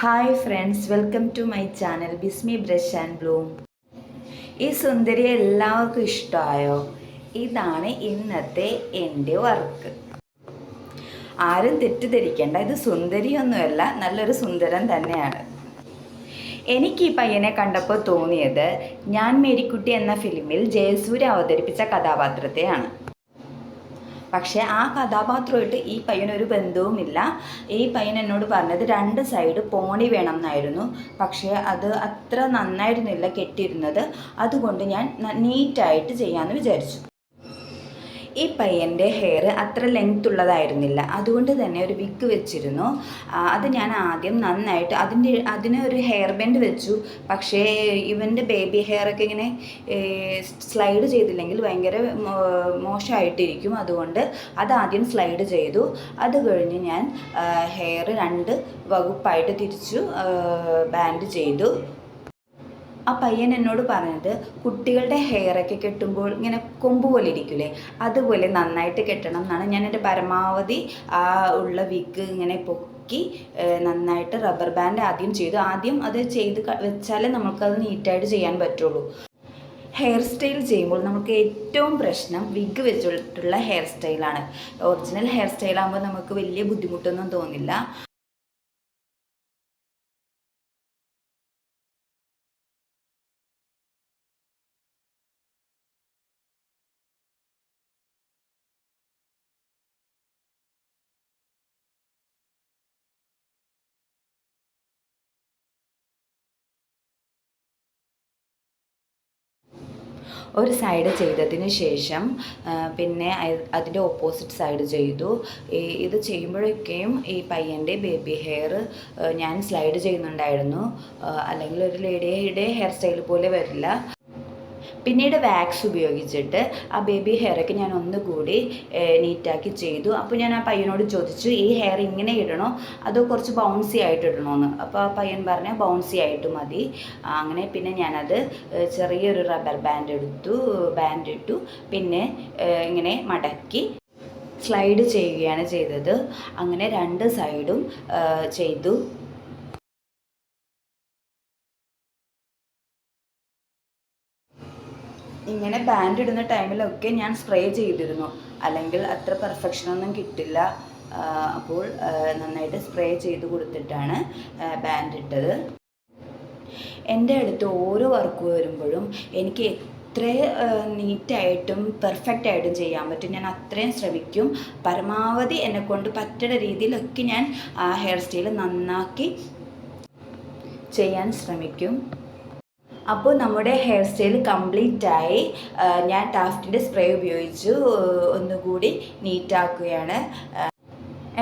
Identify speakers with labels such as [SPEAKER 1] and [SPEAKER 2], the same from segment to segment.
[SPEAKER 1] Hi friends, welcome to my channel Bismi brush and bloom. ഈ സുന്ദരിയെ എല്ലാവർക്കും ഇഷ്ടമായോ? ഇതാണ് ഇന്നത്തെ എൻ്റെ വർക്ക്. ആരും തെറ്റിദ്ധരിക്കേണ്ട, ഇത് സുന്ദരിയൊന്നുമല്ല, നല്ലൊരു സുന്ദരൻ തന്നെയാണ്. എനിക്ക് ഈ പയ്യനെ കണ്ടപ്പോൾ തോന്നിയത് ഞാൻ മേരിക്കുട്ടി എന്ന ഫിലിമിൽ ജയസൂര്യ അവതരിപ്പിച്ച കഥാപാത്രത്തെയാണ്. പക്ഷേ ആ കഥാപാത്രമായിട്ട് ഈ പയ്യനൊരു ബന്ധവുമില്ല. ഈ പയ്യൻ എന്നോട് പറഞ്ഞത് 2 സൈഡ് പോണി വേണം എന്നായിരുന്നു. പക്ഷേ അത് അത്ര നന്നായിരുന്നില്ല കെട്ടിയിരുന്നത്. അതുകൊണ്ട് ഞാൻ നീറ്റായിട്ട് ചെയ്യാമെന്ന് വിചാരിച്ചു. ഈ പയ്യൻ്റെ ഹെയർ അത്ര ലെങ്ത് ഉള്ളതായിരുന്നില്ല. അതുകൊണ്ട് തന്നെ ഒരു വിഗ് വെച്ചിരുന്നു. അത് ഞാൻ ആദ്യം നന്നായിട്ട് അതിന് ഒരു ഹെയർ ബാൻഡ് വെച്ചു. പക്ഷേ ഇവൻ്റെ ബേബി ഹെയറൊക്കെ ഇങ്ങനെ സ്ലൈഡ് ചെയ്തില്ലെങ്കിൽ ഭയങ്കര മോശമായിട്ടിരിക്കും. അതുകൊണ്ട് അതാദ്യം സ്ലൈഡ് ചെയ്തു. അത് കഴിഞ്ഞ് ഞാൻ ഹെയർ 2 വകുപ്പായിട്ട് തിരിച്ചു ബാൻഡ് ചെയ്തു. ആ പയ്യൻ എന്നോട് പറഞ്ഞത് കുട്ടികളുടെ ഹെയറൊക്കെ കെട്ടുമ്പോൾ ഇങ്ങനെ കൊമ്പ് പോലെ ഇരിക്കില്ലേ, അതുപോലെ നന്നായിട്ട് കെട്ടണം എന്നാണ്. ഞാൻ എൻ്റെ പരമാവധി ആ ഉള്ള വിഗ് ഇങ്ങനെ പൊക്കി നന്നായിട്ട് റബ്ബർ ബാൻഡ് ആദ്യം ചെയ്തു. ആദ്യം അത് ചെയ്ത് വെച്ചാലേ നമുക്കത് നീറ്റായിട്ട് ചെയ്യാൻ പറ്റുള്ളൂ. ഹെയർ സ്റ്റൈൽ ചെയ്യുമ്പോൾ നമുക്ക് ഏറ്റവും പ്രശ്നം വിഗ് വെച്ചിട്ടുള്ള ഹെയർ സ്റ്റൈലാണ്. ഒറിജിനൽ ഹെയർ സ്റ്റൈലാകുമ്പോൾ നമുക്ക് വലിയ ബുദ്ധിമുട്ടൊന്നും തോന്നില്ല. ഒരു സൈഡ് ചെയ്തതിന് ശേഷം പിന്നെ അതിൻ്റെ ഓപ്പോസിറ്റ് സൈഡ് ചെയ്തു. ഇത് ചെയ്യുമ്പോഴൊക്കെയും ഈ പയ്യൻ്റെ ബേബി ഹെയർ ഞാൻ സ്ലൈഡ് ചെയ്യുന്നുണ്ടായിരുന്നു. അല്ലെങ്കിൽ ഒരു ലേഡിയുടെ ഹെയർ സ്റ്റൈൽ പോലെ വരില്ല. പിന്നീട് വാക്സ് ഉപയോഗിച്ചിട്ട് ആ ബേബി ഹെയറൊക്കെ ഞാൻ ഒന്നുകൂടി നീറ്റാക്കി ചെയ്തു. അപ്പോൾ ഞാൻ ആ പയ്യനോട് ചോദിച്ചു, ഈ ഹെയർ ഇങ്ങനെ ഇടണോ അതോ കുറച്ച് ബൗൺസി ആയിട്ട് ഇടണോന്ന്. അപ്പോൾ ആ പയ്യൻ പറഞ്ഞ ബൗൺസി ആയിട്ട് മതി. അങ്ങനെ പിന്നെ ഞാനത് ചെറിയൊരു റബ്ബർ ബാൻഡ് ഇട്ടു. പിന്നെ ഇങ്ങനെ മടക്കി സ്ലൈഡ് ചെയ്യുകയാണ് ചെയ്തത്. അങ്ങനെ 2 സൈഡും ചെയ്തു. ഇങ്ങനെ ബാൻഡ് ഇടുന്ന ടൈമിലൊക്കെ ഞാൻ സ്പ്രേ ചെയ്തിരുന്നു, അല്ലെങ്കിൽ അത്ര പെർഫെക്ഷനൊന്നും കിട്ടില്ല. അപ്പോൾ നന്നായിട്ട് സ്പ്രേ ചെയ്ത് കൊടുത്തിട്ടാണ് ബാൻഡ് ഇട്ടത്. എൻ്റെ അടുത്ത് ഓരോ വർക്ക് വരുമ്പോഴും എനിക്ക് എത്ര നീറ്റായിട്ടും പെർഫെക്റ്റായിട്ടും ചെയ്യാൻ പറ്റും. ഞാൻ അത്രയും ശ്രമിക്കും. പരമാവധി എന്നെക്കൊണ്ട് പറ്റുന്ന രീതിയിലൊക്കെ ഞാൻ ആ ഹെയർ സ്റ്റൈൽ നന്നാക്കി ചെയ്യാൻ ശ്രമിക്കും. അപ്പോൾ നമ്മുടെ ഹെയർ സ്റ്റൈൽ കംപ്ലീറ്റായി. ഞാൻ ടാഫ്റ്റിൻ്റെ സ്പ്രേ ഉപയോഗിച്ചു ഒന്നുകൂടി നീറ്റാക്കുകയാണ്.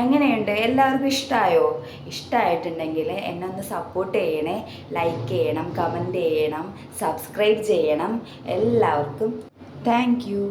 [SPEAKER 1] എങ്ങനെയുണ്ട്? എല്ലാവർക്കും ഇഷ്ടമായോ? ഇഷ്ടമായിട്ടുണ്ടെങ്കിൽ എന്നെ ഒന്ന് സപ്പോർട്ട് ചെയ്യണേ. ലൈക്ക് ചെയ്യണം, കമൻറ്റ് ചെയ്യണം, സബ്സ്ക്രൈബ് ചെയ്യണം. എല്ലാവർക്കും താങ്ക് യു.